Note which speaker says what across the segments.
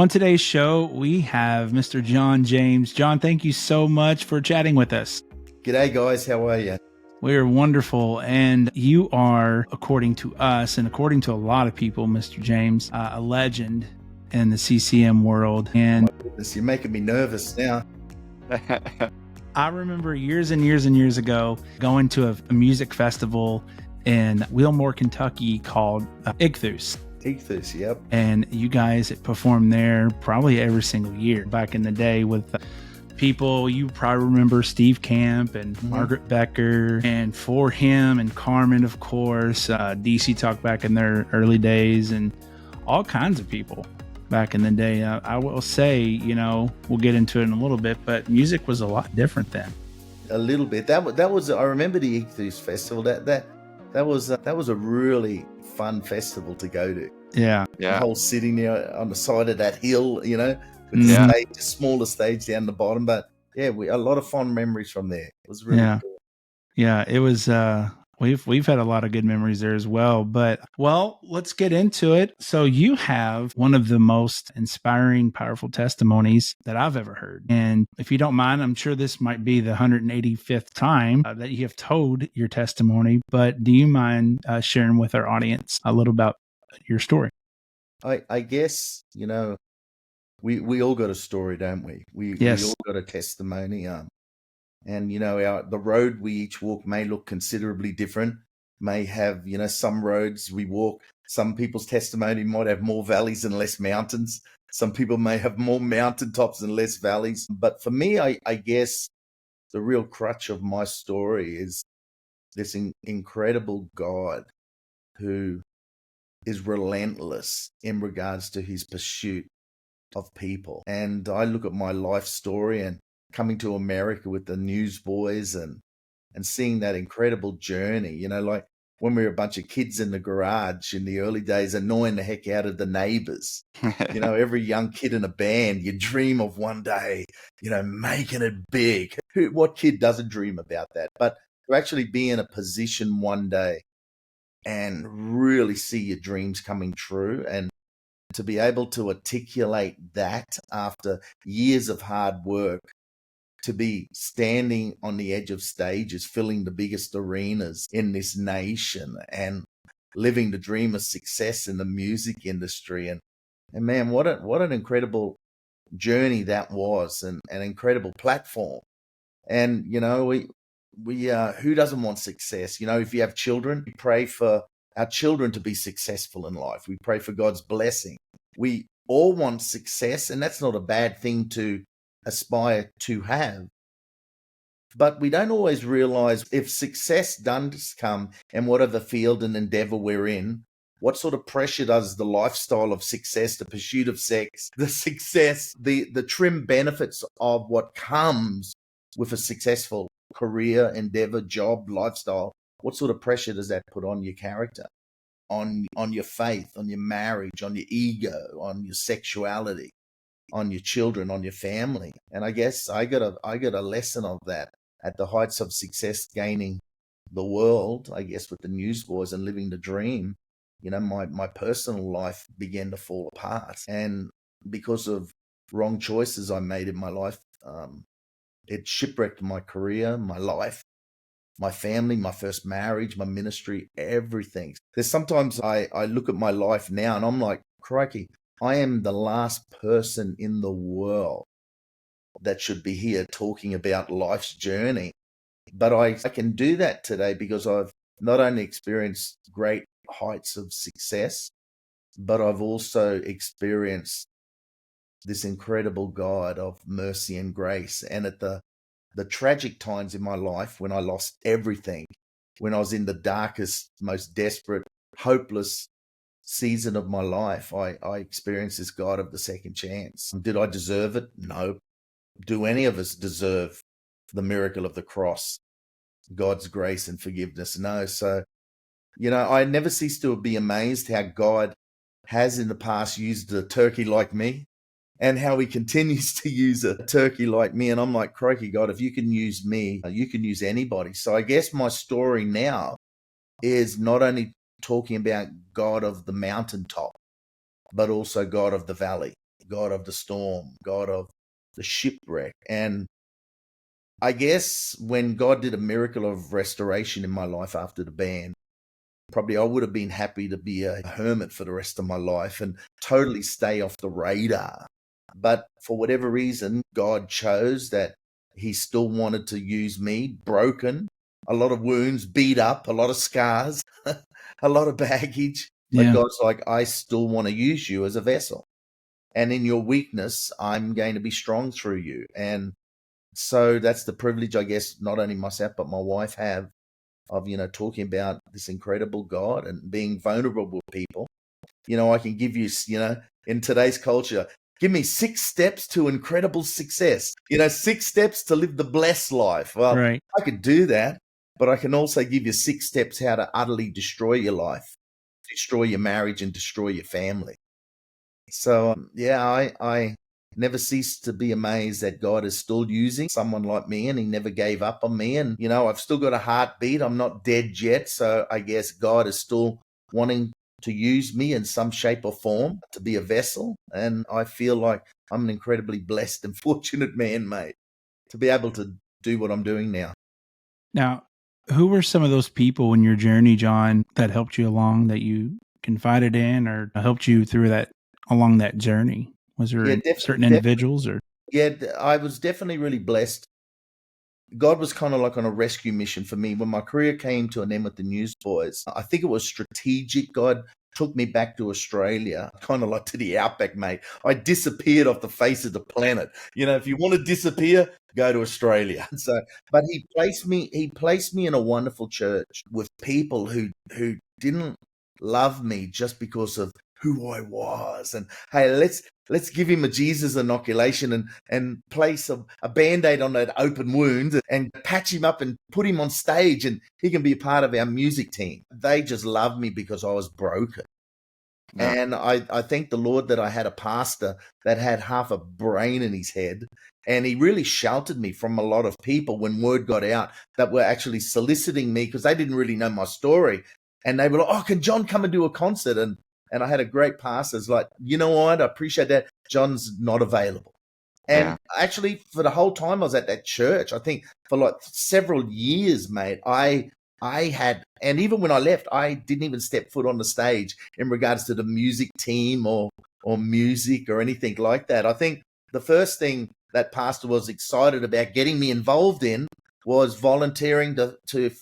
Speaker 1: On today's show, we have Mr. John James. John, thank you so much for chatting with us.
Speaker 2: G'day, guys. How are you?
Speaker 1: We are wonderful. And you are, according to us and according to a lot of people, Mr. James, a legend in the CCM world. And
Speaker 2: My goodness, you're making me nervous now.
Speaker 1: I remember years and years and years ago going to a music festival in Wilmore, Kentucky called Ichthus.
Speaker 2: Ichthus, yep.
Speaker 1: And you guys performed there probably every single year back in the day with people. You probably remember Steve Camp and Margaret Becker and For Him and Carmen, of course, DC Talk back in their early days, and all kinds of people back in the day. I will say, we'll get into it in a little bit, but music was a lot different then.
Speaker 2: A little bit. That was. I remember the Ichthus festival. That was a really fun festival to go to.
Speaker 1: Yeah.
Speaker 2: The whole sitting there on the side of that hill, with the stage, the smaller stage down the bottom. But a lot of fond memories from there. It was really cool.
Speaker 1: Yeah, it was. We've had a lot of good memories there as well. But let's get into it. So you have one of the most inspiring, powerful testimonies that I've ever heard. And if you don't mind, I'm sure this might be the 185th time that you have told your testimony. But do you mind sharing with our audience a little about your story?
Speaker 2: I guess we all got a story, don't we? We all got a testimony. And the road we each walk may look considerably different, may have some roads we walk, some people's testimony might have more valleys and less mountains, some people may have more mountaintops and less valleys. But for me, I guess the real crutch of my story is this incredible God who is relentless in regards to his pursuit of people. And I look at my life story and coming to America with the Newsboys and seeing that incredible journey, like when we were a bunch of kids in the garage in the early days, annoying the heck out of the neighbors. Every young kid in a band, you dream of one day, making it big. What kid doesn't dream about that? But to actually be in a position one day and really see your dreams coming true, and to be able to articulate that after years of hard work, to be standing on the edge of stages, filling the biggest arenas in this nation and living the dream of success in the music industry. And man, what an incredible journey that was, and an incredible platform. And, we who doesn't want success? If you have children, we pray for our children to be successful in life. We pray for God's blessing. We all want success, and that's not a bad thing to aspire to have. But we don't always realize if success does come in whatever field and endeavor we're in, what sort of pressure does the lifestyle of success, the pursuit of sex, the success, the trim benefits of what comes with a successful career, endeavor, job, lifestyle, what sort of pressure does that put on your character, on your faith, on your marriage, on your ego, on your sexuality, on your children, on your family? And I guess I got a lesson of that at the heights of success, gaining the world, I guess, with the Newsboys and living the dream. My personal life began to fall apart, and because of wrong choices I made in my life, it shipwrecked my career, my life, my family, my first marriage, my ministry, everything. There's sometimes I look at my life now and I'm like, crikey, I am the last person in the world that should be here talking about life's journey. But I can do that today because I've not only experienced great heights of success, but I've also experienced this incredible God of mercy and grace. And at the tragic times in my life, when I lost everything, when I was in the darkest, most desperate, hopeless season of my life, I experienced this God of the second chance. Did I deserve it? No. Do any of us deserve the miracle of the cross, God's grace and forgiveness? No. So, I never cease to be amazed how God has in the past used a turkey like me, and how he continues to use a turkey like me. And I'm like, crikey, God, if you can use me, you can use anybody. So I guess my story now is not only talking about God of the mountaintop, but also God of the valley, God of the storm, God of the shipwreck. And I guess when God did a miracle of restoration in my life after the band, probably I would have been happy to be a hermit for the rest of my life and totally stay off the radar. But for whatever reason, God chose that he still wanted to use me, broken, a lot of wounds, beat up, a lot of scars, a lot of baggage. But God's like, I still want to use you as a vessel. And in your weakness, I'm going to be strong through you. And so that's the privilege, I guess, not only myself, but my wife have of, talking about this incredible God and being vulnerable with people. I can give you, in today's culture, give me 6 steps to incredible success, 6 steps to live the blessed life. Well,
Speaker 1: right.
Speaker 2: I could do that, but I can also give you 6 steps how to utterly destroy your life, destroy your marriage, and destroy your family. So, I never cease to be amazed that God is still using someone like me, and he never gave up on me. And, I've still got a heartbeat. I'm not dead yet. So I guess God is still wanting to use me in some shape or form to be a vessel. And I feel like I'm an incredibly blessed and fortunate man, mate, to be able to do what I'm doing now.
Speaker 1: Now, who were some of those people in your journey, John, that helped you along, that you confided in or helped you through along that journey? Was there certain individuals or?
Speaker 2: Yeah, I was definitely really blessed. God was kind of like on a rescue mission for me. When my career came to an end with the Newsboys, I think it was strategic. God took me back to Australia, kind of like to the outback, mate. I disappeared off the face of the planet. If you want to disappear, go to Australia. But he placed me in a wonderful church with people who didn't love me just because of who I was. And hey, let's give him a Jesus inoculation and place a Band-Aid on that open wound and patch him up and put him on stage, and he can be a part of our music team. They just loved me because I was broken. Yeah. And I thank the Lord that I had a pastor that had half a brain in his head, and he really sheltered me from a lot of people when word got out that were actually soliciting me because they didn't really know my story. And they were like, oh, can John come and do a concert? And I had a great pastor. It's like, you know what? I appreciate that. John's not available. And actually, for the whole time I was at that church, I think for like several years, mate, I had, and even when I left, I didn't even step foot on the stage in regards to the music team or music or anything like that. I think the first thing that pastor was excited about getting me involved in was volunteering to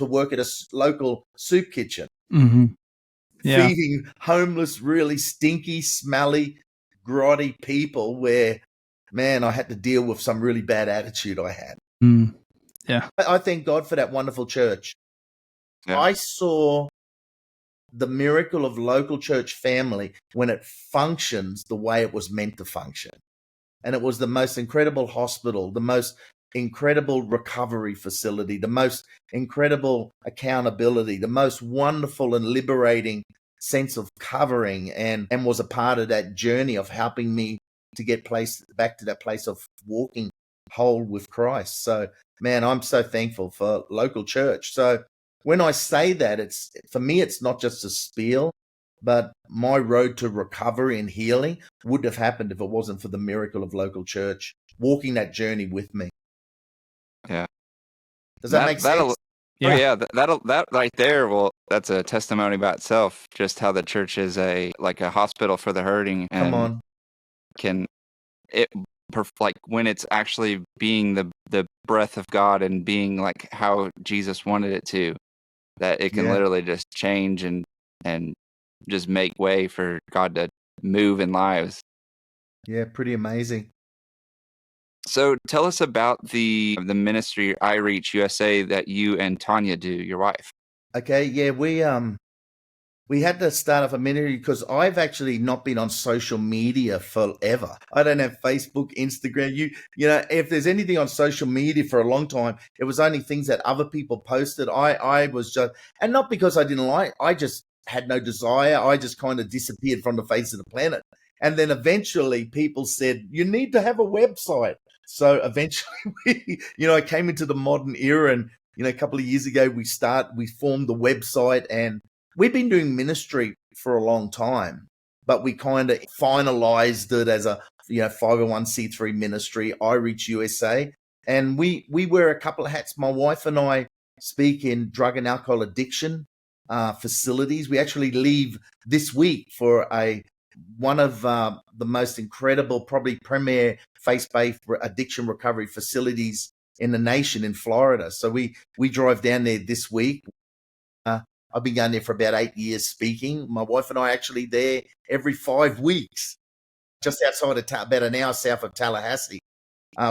Speaker 2: work at a local soup kitchen.
Speaker 1: Mm-hmm. Yeah.
Speaker 2: Feeding homeless, really stinky, smelly, grotty people where, man, I had to deal with some really bad attitude I had.
Speaker 1: Yeah.
Speaker 2: I thank God for that wonderful church. Yeah. I saw the miracle of local church family when it functions the way it was meant to function. And it was the most incredible hospital, the most incredible recovery facility, the most incredible accountability, the most wonderful and liberating sense of covering, and was a part of that journey of helping me to get back to that place of walking whole with Christ. So, man, I'm so thankful for local church. So when I say that, for me, it's not just a spiel, but my road to recovery and healing wouldn't have happened if it wasn't for the miracle of local church walking that journey with me.
Speaker 3: Yeah.
Speaker 2: Does that make sense?
Speaker 3: Yeah. Oh yeah, that right there. Well, that's a testimony about itself. Just how the church is like a hospital for the hurting. And
Speaker 2: Come on.
Speaker 3: Like when it's actually being the breath of God and being like how Jesus wanted it to, that it can literally just change and just make way for God to move in lives.
Speaker 2: Yeah, pretty amazing.
Speaker 3: So tell us about the ministry iReach USA that you and Tanya do, your wife.
Speaker 2: Okay, yeah, we had to start off a ministry because I've actually not been on social media forever. I don't have Facebook, Instagram. You know, if there's anything on social media for a long time, it was only things that other people posted. I was just, and not because I didn't like, I just had no desire. I just kind of disappeared from the face of the planet. And then eventually people said, you need to have a website. So eventually, I came into the modern era, and, a couple of years ago, we formed the website, and we've been doing ministry for a long time. but we kind of finalized it as a 501c3 ministry, iReach USA. And we wear a couple of hats. My wife and I speak in drug and alcohol addiction facilities. We actually leave this week for one of the most incredible, probably premier faith-based addiction recovery facilities in the nation in Florida. So we drive down there this week. I've been going there for about 8 years speaking. My wife and I are actually there every 5 weeks, just outside of about an hour south of Tallahassee.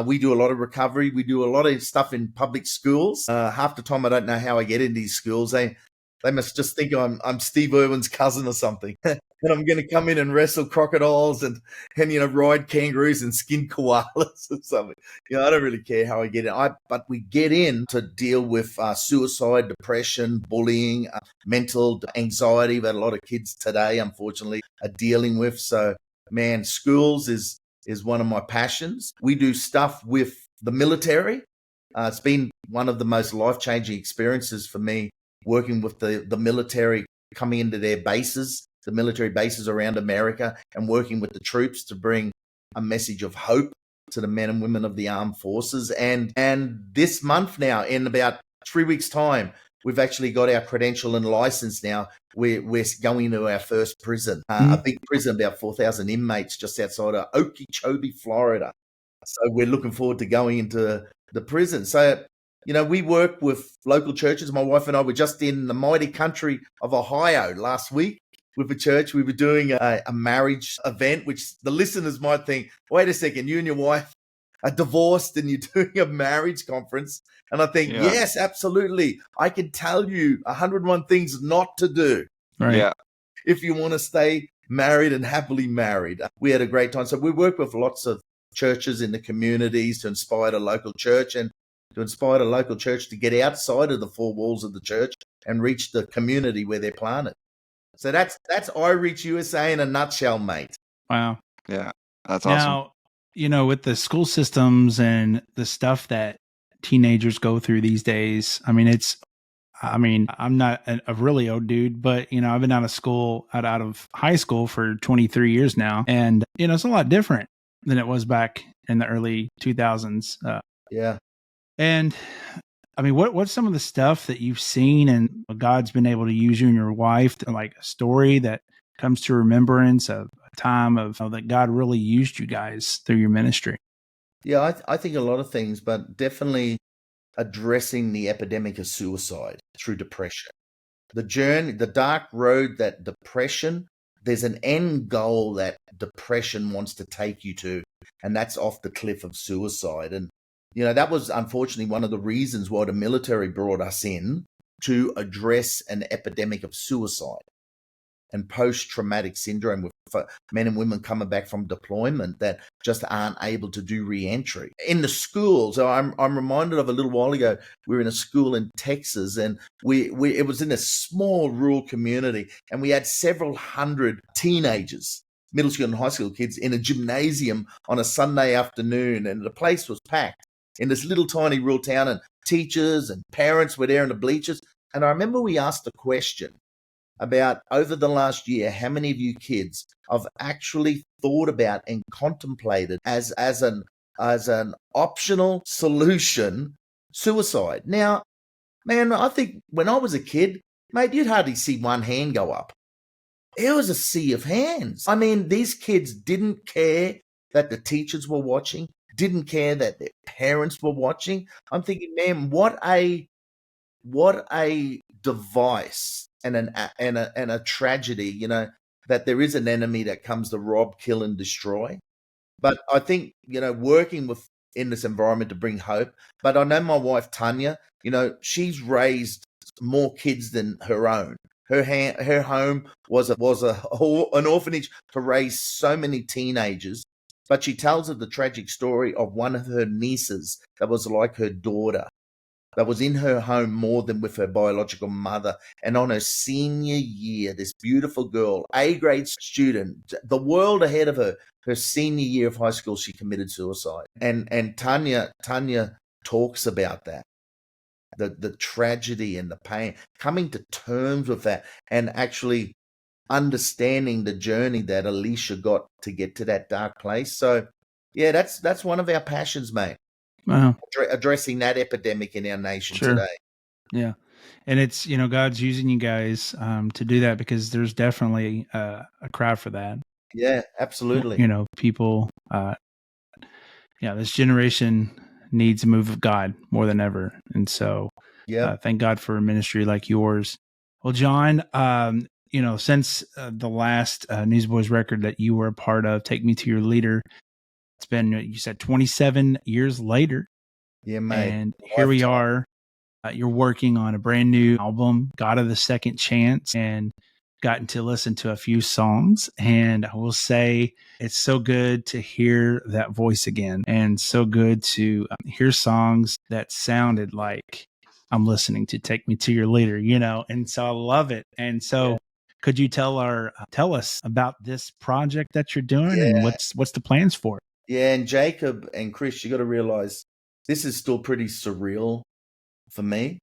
Speaker 2: We do a lot of recovery. We do a lot of stuff in public schools. Half the time I don't know how I get in these schools. They must just think I'm Steve Irwin's cousin or something. And I'm going to come in and wrestle crocodiles and ride kangaroos and skin koalas or something. I don't really care how I get in. But we get in to deal with suicide, depression, bullying, mental anxiety that a lot of kids today, unfortunately, are dealing with. So, man, schools is one of my passions. We do stuff with the military. It's been one of the most life-changing experiences for me, working with the military, coming into their bases, the military bases around America, and working with the troops to bring a message of hope to the men and women of the armed forces. And this month now, in about 3 weeks' time, we've actually got our credential and license now. We're going to our first prison, a big prison, about 4,000 inmates just outside of Okeechobee, Florida. So we're looking forward to going into the prison. So, we work with local churches. My wife and I were just in the mighty country of Ohio last week with a church. We were doing a marriage event, which the listeners might think, wait a second, you and your wife are divorced and you're doing a marriage conference. And I think, yes, absolutely. I can tell you 101 things not to do.
Speaker 1: Right.
Speaker 3: Yeah.
Speaker 2: If you want to stay married and happily married. We had a great time. So we work with lots of churches in the communities to inspire the local church and to inspire the local church to get outside of the four walls of the church and reach the community where they're planted. So that's iReach USA in a nutshell, mate.
Speaker 1: Wow.
Speaker 3: Yeah, that's awesome.
Speaker 1: Now, with the school systems and the stuff that teenagers go through these days, I'm not a really old dude, but, I've been out of high school for 23 years now. And, it's a lot different than it was back in the early 2000s.
Speaker 2: Yeah.
Speaker 1: And what's some of the stuff that you've seen and God's been able to use you and your wife to, like, a story that comes to remembrance of a time of that God really used you guys through your ministry?
Speaker 2: Yeah, I think a lot of things, but definitely addressing the epidemic of suicide through depression. The journey, the dark road that depression, there's an end goal that depression wants to take you to, and that's off the cliff of suicide. And that was unfortunately one of the reasons why the military brought us in, to address an epidemic of suicide and post-traumatic syndrome with men and women coming back from deployment that just aren't able to do re-entry. In the schools, so I'm reminded of a little while ago, we were in a school in Texas, and it was in a small rural community, and we had several hundred teenagers, middle school and high school kids, in a gymnasium on a Sunday afternoon, and the place was packed in this little tiny rural town, and teachers and parents were there in the bleachers. And I remember we asked a question about, over the last year, how many of you kids have actually thought about and contemplated as an optional solution suicide? Now, man, I think when I was a kid, mate, you'd hardly see one hand go up. It was a sea of hands. These kids didn't care that the teachers were watching, didn't care that their parents were watching. I'm thinking, man, what a device and a tragedy, that there is an enemy that comes to rob, kill, and destroy. But I think, working in this environment to bring hope. But I know my wife Tanya, she's raised more kids than her own. Her home was an orphanage to raise so many teenagers. But she tells of the tragic story of one of her nieces that was like her daughter, that was in her home more than with her biological mother. And on her senior year, this beautiful girl, A-grade student, the world ahead of her senior year of high school, she committed suicide. And Tanya talks about that, the tragedy and the pain, coming to terms with that, and actually understanding the journey that Alicia got to get to that dark place. So, yeah, that's one of our passions, mate.
Speaker 1: Wow.
Speaker 2: Addressing that epidemic in our nation today.
Speaker 1: Yeah. And it's, God's using you guys to do that, because there's definitely a crowd for that.
Speaker 2: Yeah, absolutely.
Speaker 1: People, this generation needs a move of God more than ever. And so thank God for a ministry like yours. Well, John, since the last Newsboys record that you were a part of, Take Me to Your Leader, it's been, you said 27 years later.
Speaker 2: Yeah, mate.
Speaker 1: And here we are. You're working on a brand new album, God of the Second Chance, and gotten to listen to a few songs. And I will say it's so good to hear that voice again, and so good to hear songs that sounded like I'm listening to Take Me to Your Leader, and so I love it. And so could you tell us about this project that you're doing and what's the plans for it?
Speaker 2: Yeah, and Jacob and Chris, you got to realize this is still pretty surreal for me.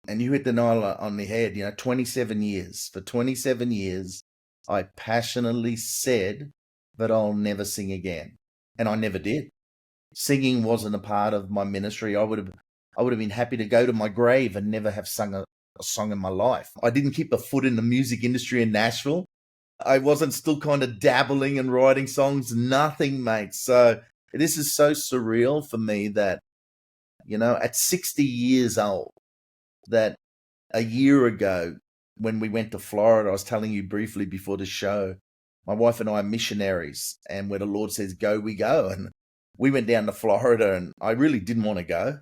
Speaker 2: And you hit the nail on the head, 27 years. For 27 years, I passionately said that I'll never sing again. And I never did. Singing wasn't a part of my ministry. I would have been happy to go to my grave and never have sung a song in my life. I didn't keep a foot in the music industry in Nashville. I wasn't still kind of dabbling and writing songs. Nothing, mate. So this is so surreal for me that, at 60 years old, that a year ago when we went to Florida, I was telling you briefly before the show, my wife and I are missionaries, and where the Lord says go, we go. And we went down to Florida, and I really didn't want to go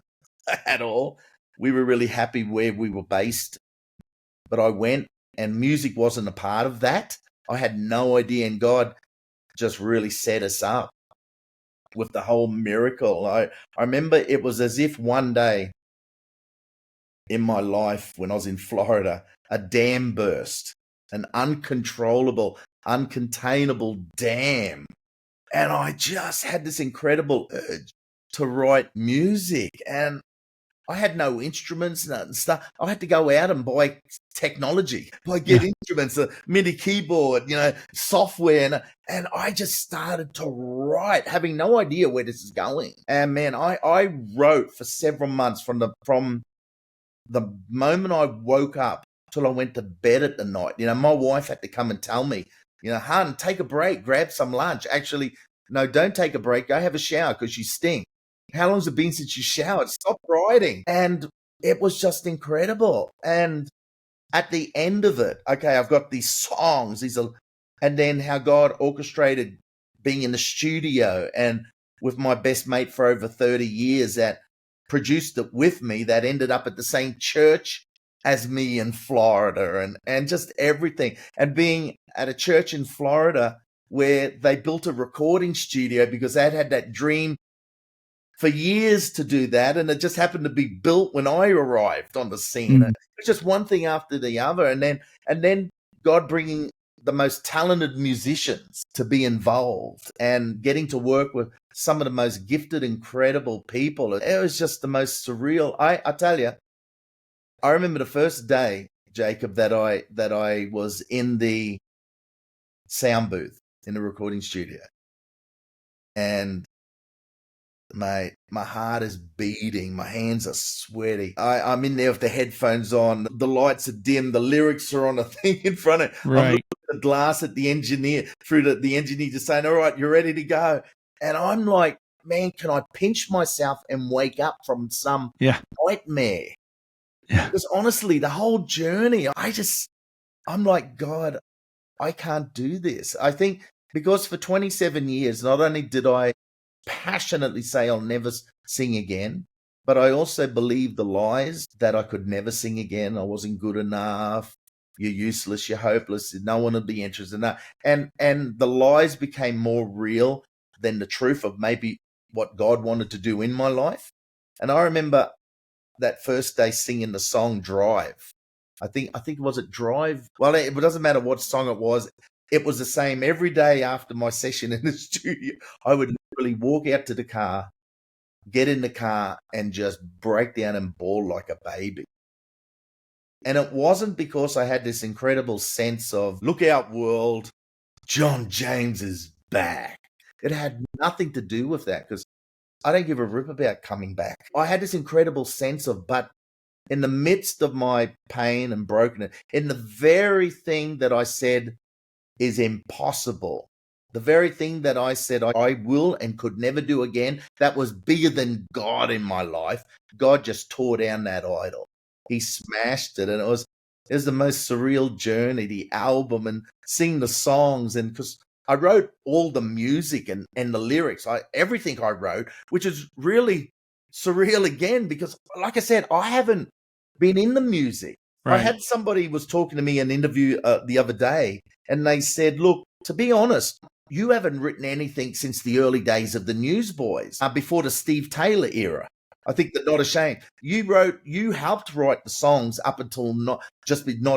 Speaker 2: at all. We were really happy where we were based, but I went, and music wasn't a part of that. I had no idea, and God just really set us up with the whole miracle. I remember it was as if one day in my life when I was in Florida, a dam burst, an uncontrollable, uncontainable dam. And I just had this incredible urge to write music. And I had no instruments and stuff. I had to go out and buy technology, get instruments, a MIDI keyboard, software. And I just started to write, having no idea where this is going. And man, I wrote for several months from the moment I woke up till I went to bed at the night. My wife had to come and tell me, hon, take a break, grab some lunch. Actually, no, don't take a break. Go have a shower because you stink. How long's it been since you showered? Stop writing. And it was just incredible. And at the end of it, okay, I've got these songs, and then how God orchestrated being in the studio and with my best mate for over 30 years that produced it with me, that ended up at the same church as me in Florida, and just everything. And being at a church in Florida where they built a recording studio because they'd had that dream for years to do that, and it just happened to be built when I arrived on the scene. It was just one thing after the other, and then God bringing the most talented musicians to be involved and getting to work with some of the most gifted, incredible people. It was just the most surreal. I tell you, I remember the first day, Jacob, that I was in the sound booth in the recording studio, and my heart is beating, my hands are sweaty. I'm in there with the headphones on, the lights are dim, the lyrics are on a thing in front of
Speaker 1: right.
Speaker 2: I'm looking at the glass at the engineer, through the engineer just saying, all right, you're ready to go. And I'm like, man, can I pinch myself and wake up from some nightmare?
Speaker 1: Yeah.
Speaker 2: Because honestly, the whole journey, I'm like, God, I can't do this. I think because for 27 years, not only did I passionately say I'll never sing again, but I also believed the lies that I could never sing again. I wasn't good enough. You're useless. You're hopeless. No one would be interested in that. And the lies became more real than the truth of maybe what God wanted to do in my life. And I remember that first day singing the song Drive. I think was it Drive? Well, it doesn't matter what song it was. It was the same every day after my session in the studio. I would literally walk out to the car, get in the car, and just break down and bawl like a baby. And it wasn't because I had this incredible sense of, look out, world, John James is back. It had nothing to do with that, because I don't give a rip about coming back. I had this incredible sense of, but in the midst of my pain and brokenness, in the very thing that I said is impossible, the very thing that I said I will and could never do again, that was bigger than God in my life, God just tore down that idol. He smashed it, and it was the most surreal journey, the album, and sing the songs. And because I wrote all the music and the lyrics, everything I wrote, which is really surreal again, because like I said, I haven't been in the music.
Speaker 1: Right.
Speaker 2: I had somebody was talking to me in an interview the other day, and they said, look, to be honest, you haven't written anything since the early days of the Newsboys, before the Steve Taylor era. I think that Not Ashamed. You helped write the songs up until Not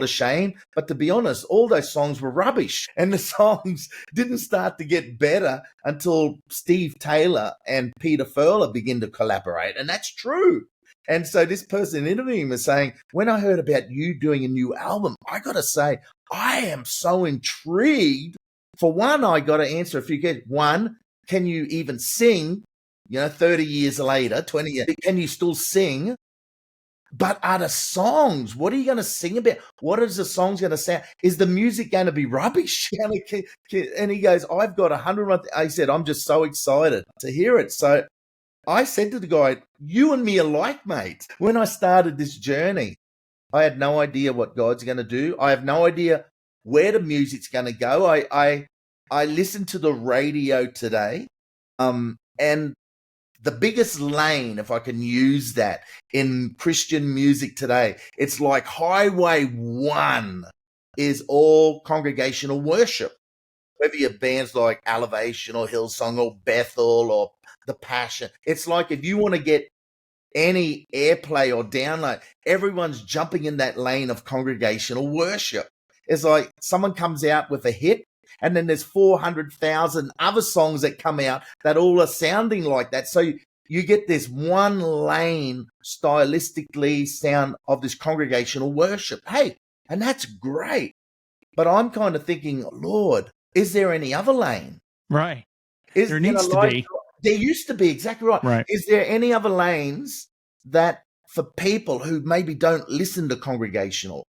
Speaker 2: Ashamed. But to be honest, all those songs were rubbish. And the songs didn't start to get better until Steve Taylor and Peter Furler began to collaborate. And that's true. And so this person interviewing was saying, when I heard about you doing a new album, I got to say, I am so intrigued. For one, I got to answer a few questions. One, can you even sing? 30 years later, 20 years, can you still sing? But are the songs, what are you going to sing about? What is the songs going to sound? Is the music going to be rubbish? And he goes, I've got 100. He said, I'm just so excited to hear it. So I said to the guy, you and me alike, mate. When I started this journey, I had no idea what God's going to do. I have no idea where the music's going to go. I listened to the radio today, and the biggest lane, if I can use that, in Christian music today, it's like Highway 1 is all congregational worship. Whether you're bands like Elevation or Hillsong or Bethel or The Passion, it's like if you want to get any airplay or download, everyone's jumping in that lane of congregational worship. It's like someone comes out with a hit, and then there's 400,000 other songs that come out that all are sounding like that. So you get this one lane stylistically sound of this congregational worship. Hey, and that's great. But I'm kind of thinking, Lord, is there any other lane?
Speaker 1: Right. There needs to be.
Speaker 2: There used to be, exactly right.
Speaker 1: Right.
Speaker 2: Is there any other lanes that for people who maybe don't listen to congregational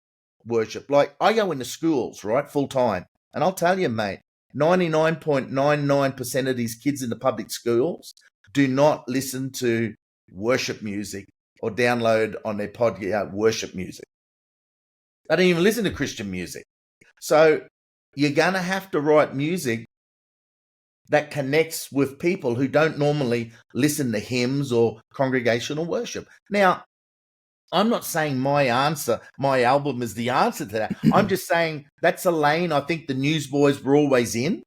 Speaker 2: worship? Like I go into schools, right, full time. And I'll tell you, mate, 99.99% of these kids in the public schools do not listen to worship music or download on their podcast worship music. They don't even listen to Christian music. So you're going to have to write music that connects with people who don't normally listen to hymns or congregational worship. Now, I'm not saying my album is the answer to that. I'm just saying that's a lane I think the Newsboys were always in.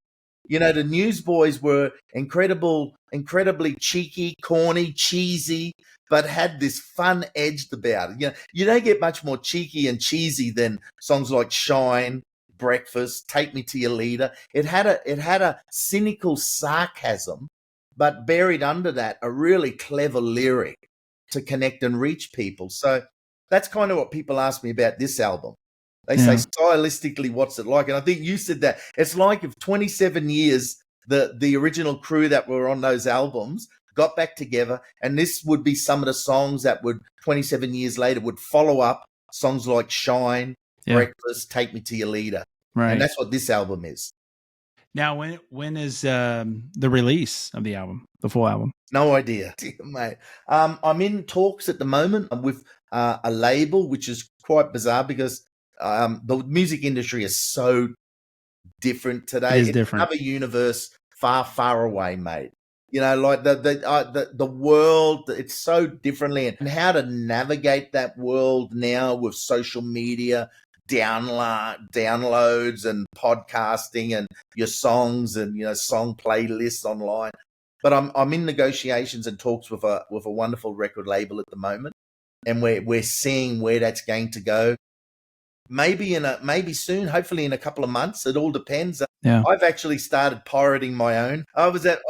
Speaker 2: The Newsboys were incredibly cheeky, corny, cheesy, but had this fun edge about it. You don't get much more cheeky and cheesy than songs like Shine, Breakfast, Take Me to Your Leader. It had a cynical sarcasm, but buried under that a really clever lyric to connect and reach people. So that's kind of what people ask me about this album. They say, stylistically, what's it like? And I think you said that. It's like if 27 years, the original crew that were on those albums got back together, and this would be some of the songs that would, 27 years later, would follow up songs like Shine, Breakfast, Take Me to Your Leader. Right. And that's what this album is.
Speaker 1: Now, when is the release of the album, the full album?
Speaker 2: No idea, mate. I'm in talks at the moment with a label, which is quite bizarre because the music industry is so different today.
Speaker 1: It is different.
Speaker 2: Another universe far, far away, mate. Like the world, it's so differently, and how to navigate that world now with social media, downloads and podcasting and your songs and song playlists online. But I'm in negotiations and talks with a wonderful record label at the moment, and we're seeing where that's going to go. Maybe soon, hopefully in a couple of months. It all depends.
Speaker 1: Yeah.
Speaker 2: I've actually started pirating my own. I was at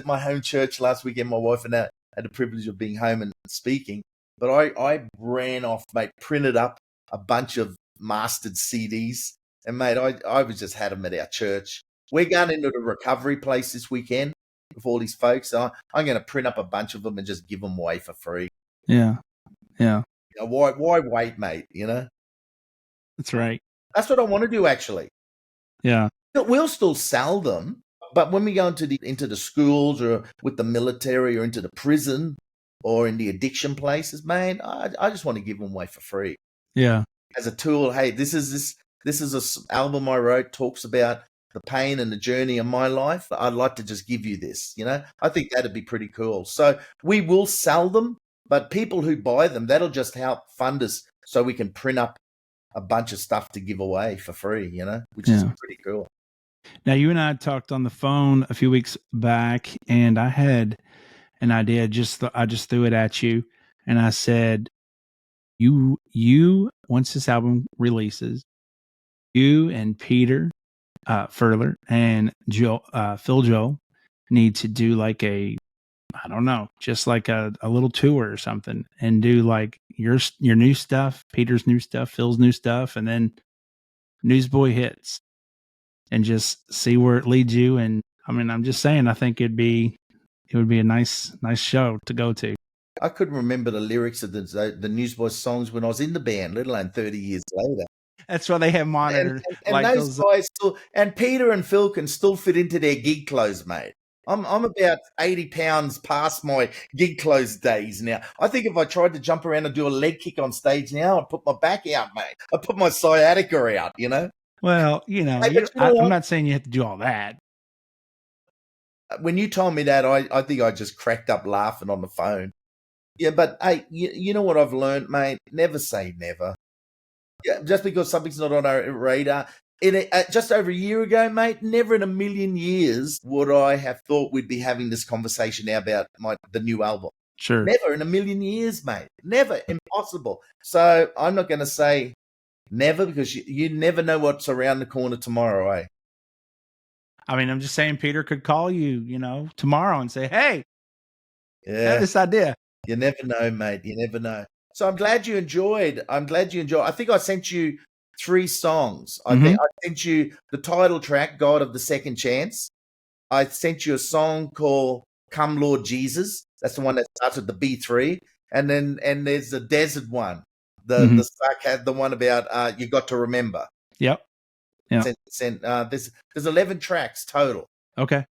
Speaker 2: my home church last weekend. My wife and I had the privilege of being home and speaking. But I ran off, mate, printed up a bunch of mastered CDs. And mate, I was just had them at our church. We're going into the recovery place this weekend with all these folks. So I'm going to print up a bunch of them and just give them away for free.
Speaker 1: Yeah. Yeah.
Speaker 2: You know, why wait, mate? You know?
Speaker 1: That's right.
Speaker 2: That's what I want to do, actually.
Speaker 1: Yeah.
Speaker 2: We'll still sell them, but when we go into the schools or with the military or into the prison or in the addiction places, man, I just want to give them away for free.
Speaker 1: Yeah.
Speaker 2: As a tool, hey, this is an album I wrote, talks about the pain and the journey of my life. I'd like to just give you this, you know? I think that'd be pretty cool. So we will sell them, but people who buy them, that'll just help fund us so we can print up a bunch of stuff to give away for free, you know, which is pretty cool.
Speaker 1: Now, you and I talked on the phone a few weeks back, and I had an idea. I just threw it at you, and I said, "You, once this album releases, you and Peter Furler and Phil Joel need to do like I don't know, just like a little tour or something, and do like your new stuff, Peter's new stuff, Phil's new stuff, and then Newsboy hits." And just see where it leads you. And I mean, I'm just saying, I think it would be a nice show to go to.
Speaker 2: I couldn't remember the lyrics of the Newsboys songs when I was in the band, let alone 30 years later.
Speaker 1: That's why they have monitors.
Speaker 2: And like those guys still, and Peter and Phil can still fit into their gig clothes, mate. I'm about 80 pounds past my gig clothes days now. I think if I tried to jump around and do a leg kick on stage now, I'd put my back out, mate. I'd put my sciatica out, you know?
Speaker 1: Well, you know, I'm not saying you have to do all that.
Speaker 2: When you told me that, I think I just cracked up laughing on the phone. Yeah, but hey, you know what I've learned, mate? Never say never. Yeah, just because something's not on our radar. Just over a year ago, mate, never in a million years would I have thought we'd be having this conversation now about the new album.
Speaker 1: Sure.
Speaker 2: Never in a million years, mate. Never. Impossible. So I'm not going to say never, because you never know what's around the corner tomorrow, eh?
Speaker 1: I mean, I'm just saying Peter could call you, you know, tomorrow and say, "Hey, I have this idea."
Speaker 2: You never know, mate. You never know. So I'm glad you enjoyed. I think I sent you 3 songs. I think I sent you the title track, God of the Second Chance. I sent you a song called Come Lord Jesus. That's the one that starts with the B3. And there's the desert one. The one about you got to remember.
Speaker 1: Yep. Yeah.
Speaker 2: There's 11 tracks total.
Speaker 1: Okay.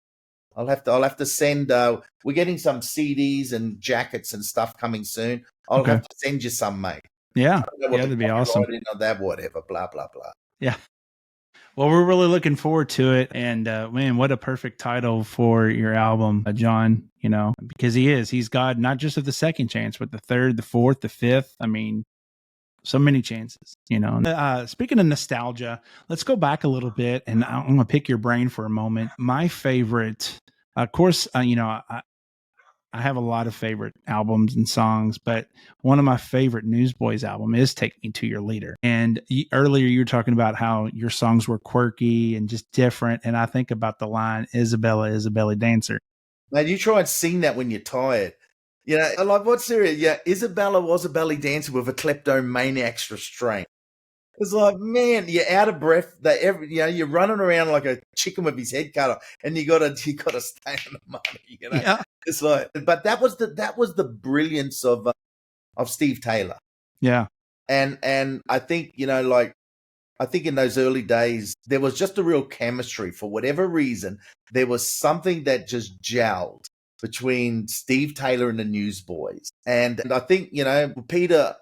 Speaker 2: I'll have to send. We're getting some CDs and jackets and stuff coming soon. I'll have to send you some, mate.
Speaker 1: Yeah. That'd be awesome.
Speaker 2: That whatever. Blah blah blah.
Speaker 1: Yeah. Well, we're really looking forward to it, and man, what a perfect title for your album, John. You know, because he's God, not just of the second chance, but the third, the fourth, the fifth. I mean, so many chances, you know. Speaking of nostalgia, let's go back a little bit, and I'm going to pick your brain for a moment. My favorite, of course, you know, I have a lot of favorite albums and songs, but one of my favorite Newsboys album is Take Me to Your Leader. And earlier you were talking about how your songs were quirky and just different. And I think about the line, Isabella is a belly dancer.
Speaker 2: Man, you try and sing that when you're tired. You know, I like, what's serious? Yeah, Isabella was a belly dancer with a kleptomaniac's restraint. It's like, man, you're out of breath. You're running around like a chicken with his head cut off, and you gotta stay on the money. You know, yeah. It's like, but that was the brilliance of Steve Taylor.
Speaker 1: Yeah,
Speaker 2: and I think, you know, like, I think in those early days there was just a real chemistry. For whatever reason, there was something that just gelled between Steve Taylor and the Newsboys. And I think, you know, Peter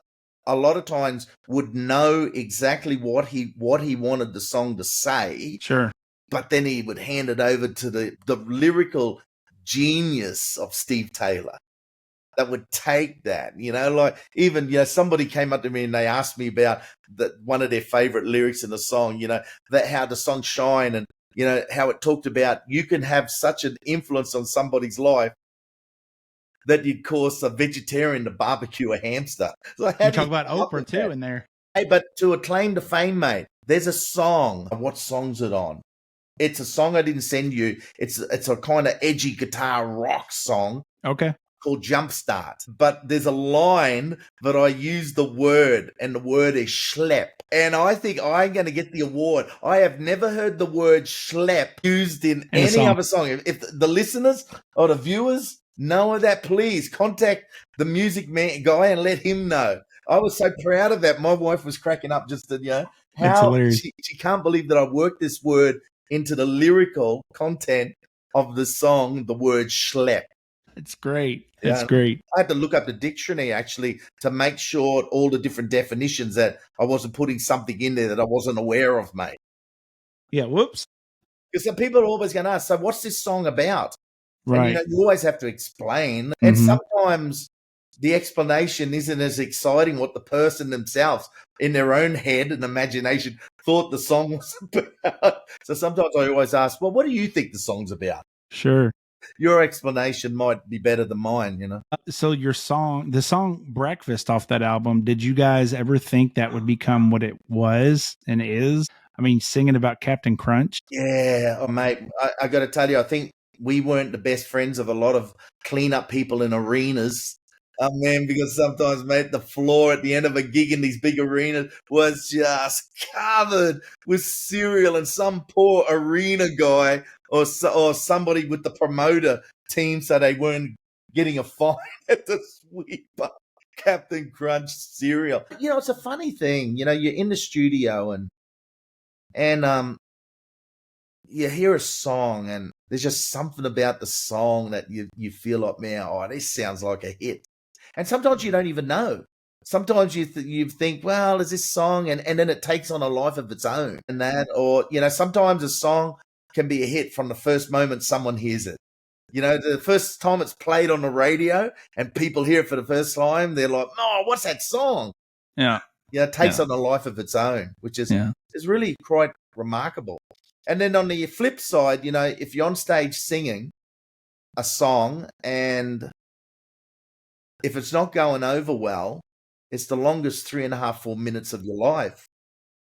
Speaker 2: a lot of times would know exactly what he wanted the song to say.
Speaker 1: Sure.
Speaker 2: But then he would hand it over to the lyrical genius of Steve Taylor that would take that, you know, like, even, you know, somebody came up to me and they asked me about one of their favorite lyrics in the song, you know, that how the song Shine, and, you know, how it talked about you can have such an influence on somebody's life that you'd cause a vegetarian to barbecue a hamster. So
Speaker 1: you talk about Oprah too in there.
Speaker 2: Hey, but to a claim to fame, mate, there's a song. What song's it on? It's a song I didn't send you. It's a kind of edgy guitar rock song.
Speaker 1: Okay.
Speaker 2: called Jumpstart. But there's a line that I use the word, and the word is schlep. And I think I'm going to get the award. I have never heard the word schlep used in any other song. If the listeners or the viewers know of that, please contact the music man guy and let him know. I was so proud of that. My wife was cracking up just to, how she can't believe that I worked this word into the lyrical content of the song, the word schlep.
Speaker 1: It's great. It's great.
Speaker 2: I had to look up the dictionary actually to make sure all the different definitions, that I wasn't putting something in there that I wasn't aware of, mate.
Speaker 1: Yeah, whoops.
Speaker 2: Because some people are always going to ask, so what's this song about?
Speaker 1: Right.
Speaker 2: And, you always have to explain. And sometimes the explanation isn't as exciting what the person themselves in their own head and imagination thought the song was about. So sometimes I always ask, well, what do you think the song's about?
Speaker 1: Sure.
Speaker 2: Your explanation might be better than mine,
Speaker 1: So the song Breakfast off that album, did you guys ever think that would become what it was and is? I mean, singing about Captain Crunch.
Speaker 2: Yeah, mate, I got to tell you, I think we weren't the best friends of a lot of cleanup people in arenas. Man, because sometimes, mate, the floor at the end of a gig in these big arenas was just covered with cereal, and some poor arena guy or somebody with the promoter team, so they weren't getting a fine at the sweeper. Captain Crunch cereal. It's a funny thing. You're in the studio and you hear a song, and there's just something about the song that you feel like, man, this sounds like a hit. And sometimes you don't even know. Sometimes you think, well, is this song? And then it takes on a life of its own. And that, or, sometimes a song can be a hit from the first moment someone hears it. The first time it's played on the radio and people hear it for the first time, they're like, oh, what's that song?
Speaker 1: Yeah.
Speaker 2: It takes on a life of its own, which is really quite remarkable. And then on the flip side, if you're on stage singing a song, and if it's not going over well, it's the longest 3.5, 4 minutes of your life.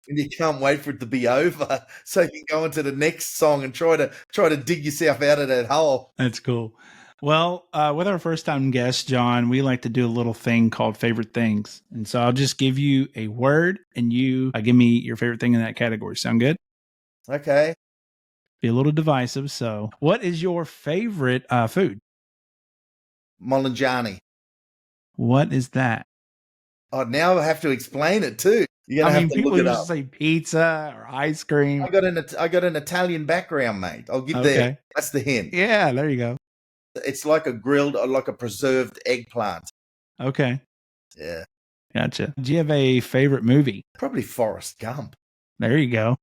Speaker 2: And you can't wait for it to be over so you can go into the next song and try to dig yourself out of that hole.
Speaker 1: That's cool. Well, with our first time guest, John, we like to do a little thing called favorite things. And so I'll just give you a word and you give me your favorite thing in that category. Sound good?
Speaker 2: Okay.
Speaker 1: Be a little divisive. So what is your favorite food?
Speaker 2: Molinjani.
Speaker 1: What is that?
Speaker 2: Oh, now I have to explain it too. You're gonna have to look it up.
Speaker 1: People say pizza or ice cream.
Speaker 2: I got an Italian background, mate. I'll give there. That's the hint.
Speaker 1: Yeah, there you go.
Speaker 2: It's like a grilled, or like a preserved eggplant.
Speaker 1: Okay.
Speaker 2: Yeah.
Speaker 1: Gotcha. Do you have a favorite movie?
Speaker 2: Probably Forrest Gump.
Speaker 1: There you go.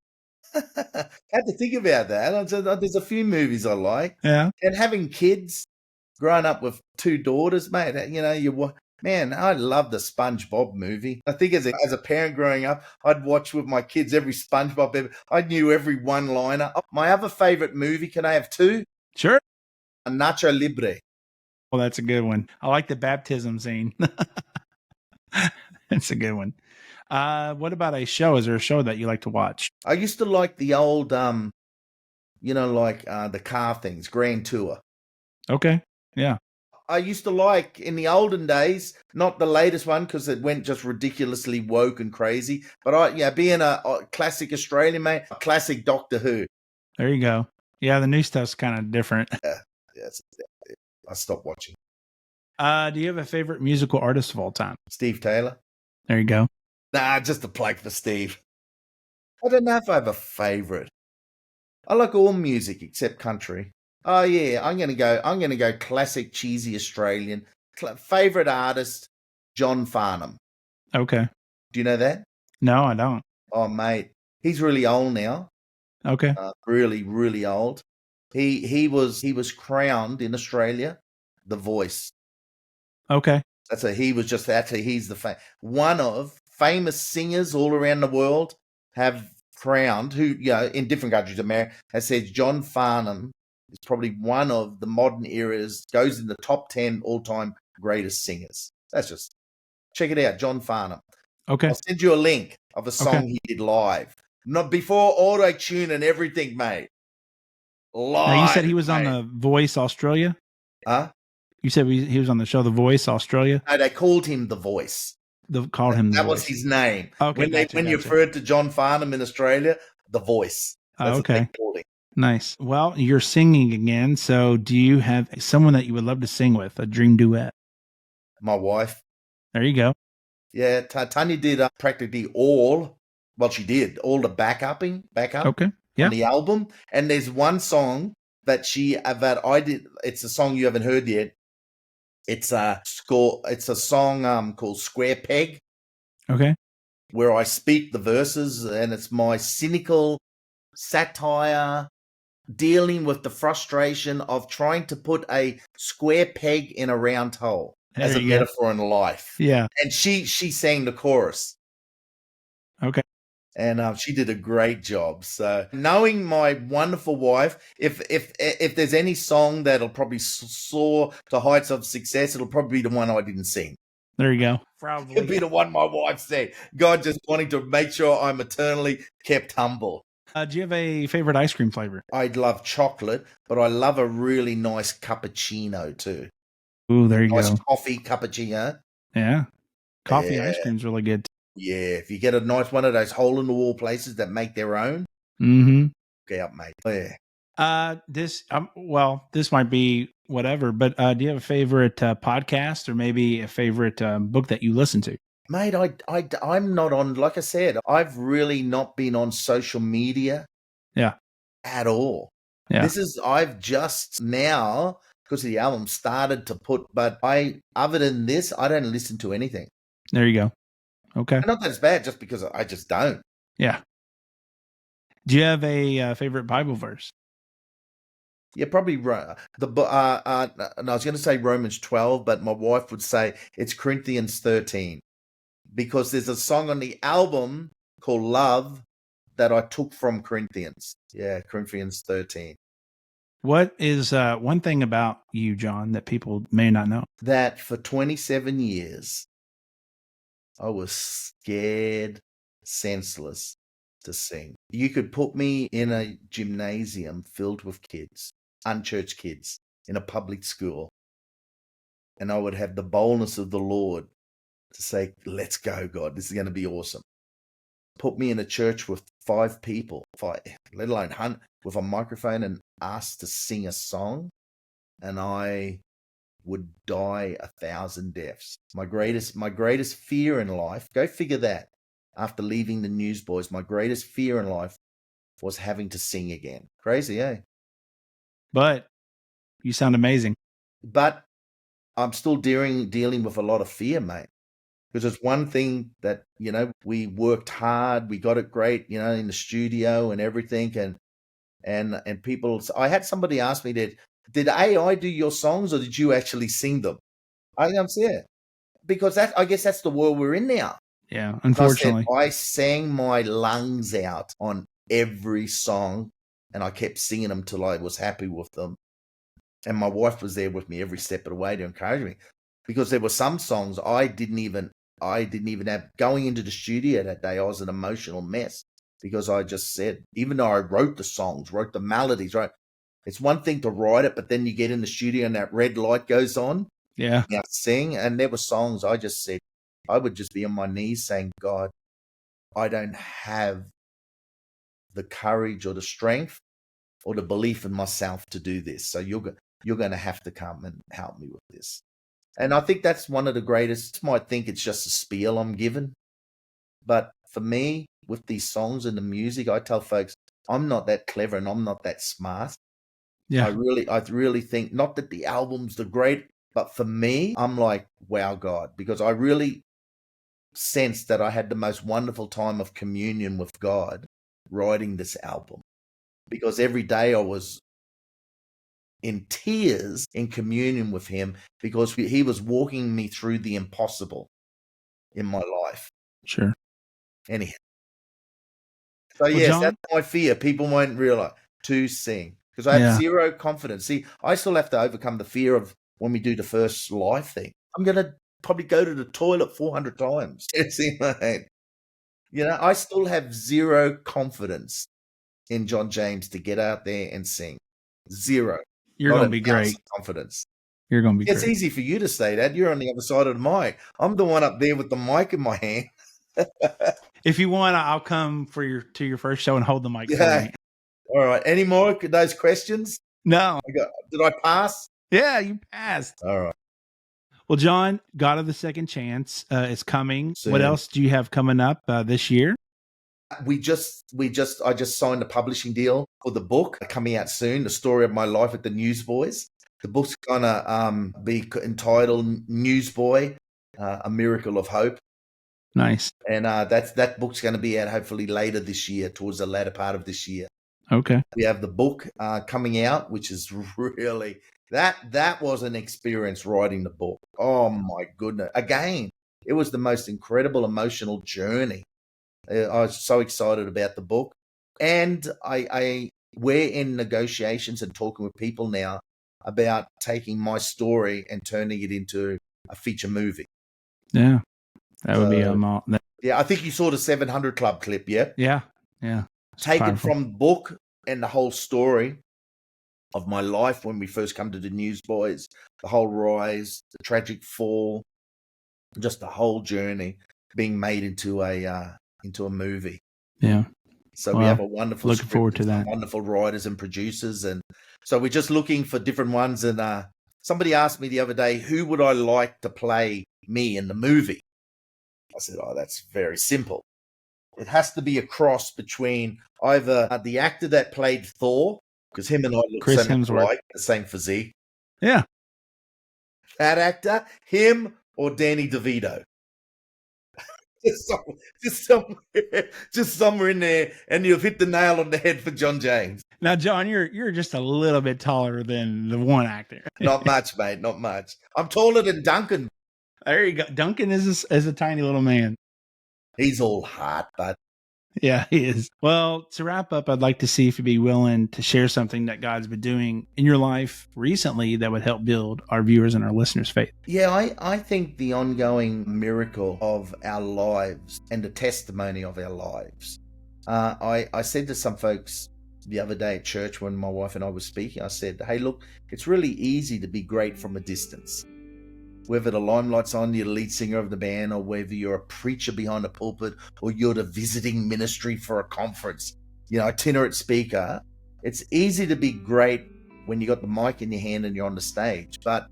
Speaker 2: I had to think about that. There's a few movies I like.
Speaker 1: Yeah.
Speaker 2: And having kids, growing up with 2 daughters, mate, man, I love the SpongeBob movie. I think as a parent growing up, I'd watch with my kids every SpongeBob ever. I knew every one-liner. My other favorite movie, can I have 2?
Speaker 1: Sure.
Speaker 2: Nacho Libre.
Speaker 1: Well, that's a good one. I like the baptism scene. That's a good one. What about a show? Is there a show that you like to watch?
Speaker 2: I used to like the old, the car things, Grand Tour.
Speaker 1: Okay. Yeah.
Speaker 2: I used to like, in the olden days, not the latest one because it went just ridiculously woke and crazy, but being a classic Australian, mate, a classic Doctor Who.
Speaker 1: There you go. Yeah, the new stuff's kind of different.
Speaker 2: Yeah, I stopped watching.
Speaker 1: Do you have a favorite musical artist of all time?
Speaker 2: Steve Taylor.
Speaker 1: There you go.
Speaker 2: Nah, just a plug for Steve. I don't know if I have a favorite. I like all music except country. Oh yeah, I'm gonna go classic cheesy Australian. Favorite artist, John Farnham.
Speaker 1: Okay.
Speaker 2: Do you know that?
Speaker 1: No, I don't.
Speaker 2: Oh mate, he's really old now.
Speaker 1: Okay.
Speaker 2: Really, really old. He was crowned in Australia The Voice.
Speaker 1: Okay.
Speaker 2: He's one of famous singers all around the world have crowned, who, in different countries, America, has said John Farnham is probably one of the modern eras, goes in the top 10 all-time greatest singers. That's just, check it out, John Farnham.
Speaker 1: Okay.
Speaker 2: I'll send you a link of a song he did live. Not before auto-tune and everything, mate. Live.
Speaker 1: Now, you said he was on The Voice Australia?
Speaker 2: Huh?
Speaker 1: You said he was on the show The Voice, Australia?
Speaker 2: No, they called him The Voice.
Speaker 1: Called him The
Speaker 2: That
Speaker 1: Voice.
Speaker 2: was his name.
Speaker 1: Okay,
Speaker 2: when you referred to John Farnham in Australia, The Voice. That's what they called him.
Speaker 1: Nice. Well, you're singing again. So do you have someone that you would love to sing with, a dream duet?
Speaker 2: My wife.
Speaker 1: There you go.
Speaker 2: Yeah, Tanya did practically all. Well, she did all the backup
Speaker 1: okay.
Speaker 2: on the album. And there's one song that I did. It's a song you haven't heard yet. It's a score. It's a song called Square Peg.
Speaker 1: Okay.
Speaker 2: Where I speak the verses, and it's my cynical satire dealing with the frustration of trying to put a square peg in a round hole as a metaphor in life.
Speaker 1: Yeah.
Speaker 2: And she sang the chorus.
Speaker 1: Okay.
Speaker 2: And she did a great job. So knowing my wonderful wife, if there's any song that'll probably soar to heights of success, it'll probably be the one I didn't sing.
Speaker 1: There you go. Probably.
Speaker 2: It'll be the one my wife said. God just wanting to make sure I'm eternally kept humble.
Speaker 1: Do you have a favorite ice cream flavor?
Speaker 2: I'd love chocolate, but I love a really nice cappuccino too.
Speaker 1: Ooh, there you
Speaker 2: nice
Speaker 1: go.
Speaker 2: Coffee cappuccino.
Speaker 1: Yeah. Coffee ice cream's really good.
Speaker 2: Yeah, if you get a nice one of those hole-in-the-wall places that make their own, okay, up, mate. Yeah.
Speaker 1: This might be whatever, but do you have a favorite podcast or maybe a favorite book that you listen to?
Speaker 2: Mate, I'm not on, like I said, I've really not been on social media.
Speaker 1: Yeah.
Speaker 2: At all.
Speaker 1: Yeah.
Speaker 2: I've just now, because of the album, started to put, but other than this, I don't listen to anything.
Speaker 1: There you go. Okay.
Speaker 2: And not that it's bad, just because I just don't.
Speaker 1: Yeah. Do you have a favorite Bible verse?
Speaker 2: Yeah, probably I was going to say Romans 12, but my wife would say it's Corinthians 13. Because there's a song on the album called Love that I took from Corinthians. Yeah, Corinthians 13.
Speaker 1: What is one thing about you, John, that people may not know?
Speaker 2: That for 27 years, I was scared, senseless to sing. You could put me in a gymnasium filled with kids, unchurched kids, in a public school, and I would have the boldness of the Lord to say, let's go, God, this is going to be awesome. Put me in a church with 5 people, let alone 100, with a microphone and asked to sing a song, and I would die 1,000 deaths. My greatest fear in life, go figure that, after leaving the Newsboys, my greatest fear in life was having to sing again. Crazy, eh?
Speaker 1: But you sound amazing.
Speaker 2: But I'm still dealing with a lot of fear, mate. Because it's one thing that, we worked hard, we got it great, in the studio and everything. And people, I had somebody ask me did AI do your songs or did you actually sing them? I'm saying, because I guess that's the world we're in now.
Speaker 1: Yeah, unfortunately.
Speaker 2: I sang my lungs out on every song and I kept singing them till I was happy with them. And my wife was there with me every step of the way to encourage me. Because there were some songs I didn't even have. Going into the studio that day, I was an emotional mess because I just said, even though I wrote the songs, wrote the melodies, right? It's one thing to write it, but then you get in the studio and that red light goes on.
Speaker 1: Yeah.
Speaker 2: I sing, and there were songs I just said, I would just be on my knees saying, God, I don't have the courage or the strength or the belief in myself to do this. So you're going to have to come and help me with this. And I think that's one of the greatest. You might think it's just a spiel I'm given. But for me, with these songs and the music, I tell folks, I'm not that clever and I'm not that smart.
Speaker 1: Yeah.
Speaker 2: I really think, not that the album's the great, but for me, I'm like, wow, God, because I really sensed that I had the most wonderful time of communion with God writing this album. Because every day I was in tears in communion with him because he was walking me through the impossible in my life.
Speaker 1: Sure.
Speaker 2: Anyhow. So yes, John, that's my fear. People won't realize to sing because I have zero confidence. See, I still have to overcome the fear of when we do the first live thing. I'm going to probably go to the toilet 400 times. I still have zero confidence in John James to get out there and sing. Zero.
Speaker 1: You're going to be great.
Speaker 2: Confidence.
Speaker 1: You're going to be
Speaker 2: It's
Speaker 1: great.
Speaker 2: easy for you to say that. You're on the other side of the mic. I'm the one up there with the mic in my hand.
Speaker 1: If you want, I'll come to your first show and hold the mic for you.
Speaker 2: All right. Any more of those questions?
Speaker 1: No.
Speaker 2: Did I pass?
Speaker 1: Yeah, you passed.
Speaker 2: All right.
Speaker 1: Well, John, God of the Second Chance is coming.
Speaker 2: Soon.
Speaker 1: What else do you have coming up this year?
Speaker 2: I just signed a publishing deal for the book coming out soon. The story of my life at the Newsboys. The book's gonna be entitled Newsboy, A Miracle of Hope.
Speaker 1: Nice.
Speaker 2: And that book's going to be out hopefully later this year, towards the latter part of this year.
Speaker 1: Okay.
Speaker 2: We have the book coming out, which is really that was an experience writing the book. Oh my goodness! Again, it was the most incredible emotional journey. I was so excited about the book, and we're in negotiations and talking with people now about taking my story and turning it into a feature movie.
Speaker 1: Yeah, that would be
Speaker 2: yeah. I think you saw the 700 Club clip. Yeah,
Speaker 1: yeah.
Speaker 2: Take it from the book and the whole story of my life when we first come to the Newsboys, the whole rise, the tragic fall, just the whole journey being made into a movie.
Speaker 1: Yeah.
Speaker 2: So we have a wonderful
Speaker 1: looking forward to that.
Speaker 2: Wonderful writers and producers, and so we're just looking for different ones. And somebody asked me the other day, who would I like to play me in the movie? I said, oh, that's very simple. It has to be a cross between either the actor that played Thor, because him and I look
Speaker 1: Chris
Speaker 2: so much
Speaker 1: Hemsworth.
Speaker 2: alike, the same physique.
Speaker 1: Yeah.
Speaker 2: That actor, him or Danny DeVito. just somewhere in there, and you've hit the nail on the head for John James.
Speaker 1: Now, John, you're just a little bit taller than the one actor.
Speaker 2: Not much, mate. Not much. I'm taller than Duncan.
Speaker 1: There you go. Duncan is a tiny little man.
Speaker 2: He's all heart, but
Speaker 1: yeah, he is. Well, to wrap up, I'd like to see if you'd be willing to share something that God's been doing in your life recently that would help build our viewers and our listeners' faith.
Speaker 2: Yeah, I think the ongoing miracle of our lives and the testimony of our lives. I said to some folks the other day at church when my wife and I were speaking, I said, hey, look, it's really easy to be great from a distance. Whether the limelight's on, you're the lead singer of the band, or whether you're a preacher behind a pulpit, or you're the visiting ministry for a conference, itinerant speaker, it's easy to be great when you got the mic in your hand and you're on the stage. But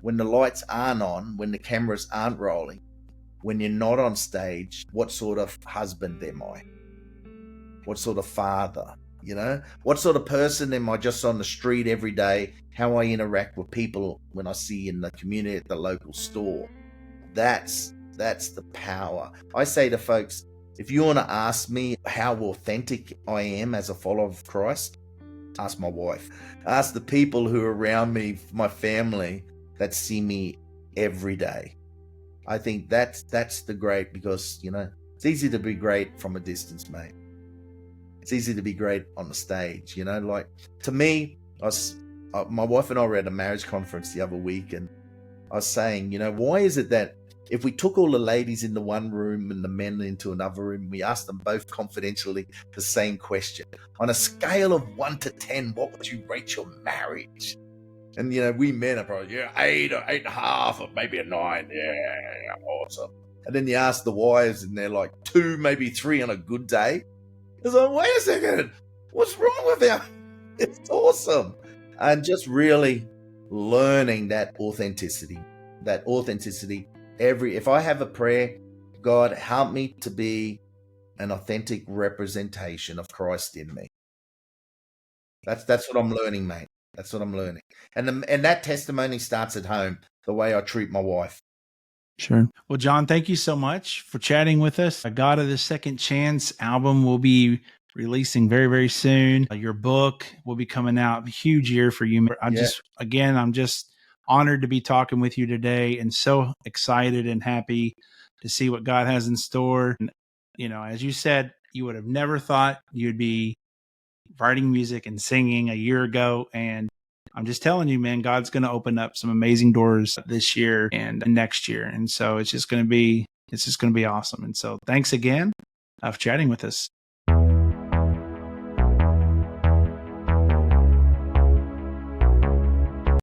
Speaker 2: when the lights aren't on, when the cameras aren't rolling, when you're not on stage, what sort of husband am I? What sort of father? What sort of person am I just on the street every day? How I interact with people when I see in the community at the local store. That's the power. I say to folks, if you want to ask me how authentic I am as a follower of Christ, ask my wife. Ask the people who are around me, my family, that see me every day. I think that's the great, because, it's easy to be great from a distance, mate. It's easy to be great on the stage, like to me, my wife and I were at a marriage conference the other week, and I was saying, why is it that if we took all the ladies into one room and the men into another room, we asked them both confidentially the same question, on a scale of 1 to 10, what would you rate your marriage? And, we men are probably, 8 or 8.5 or maybe a 9. Yeah, awesome. And then you ask the wives and they're like 2, maybe 3 on a good day. It's like, wait a second, what's wrong with them? It's awesome. And just really learning that authenticity. If I have a prayer, God, help me to be an authentic representation of Christ in me. That's what I'm learning, mate. That's what I'm learning. And that testimony starts at home, the way I treat my wife.
Speaker 1: Sure. Well, John, thank you so much for chatting with us. A God of the Second Chance album will be releasing very, very soon. Your book will be coming out. A huge year for you. I'm just honored to be talking with you today, and so excited and happy to see what God has in store. And, as you said, you would have never thought you'd be writing music and singing a year ago. And I'm just telling you, man, God's going to open up some amazing doors this year and next year. And so it's just going to be awesome. And so thanks again for chatting with us.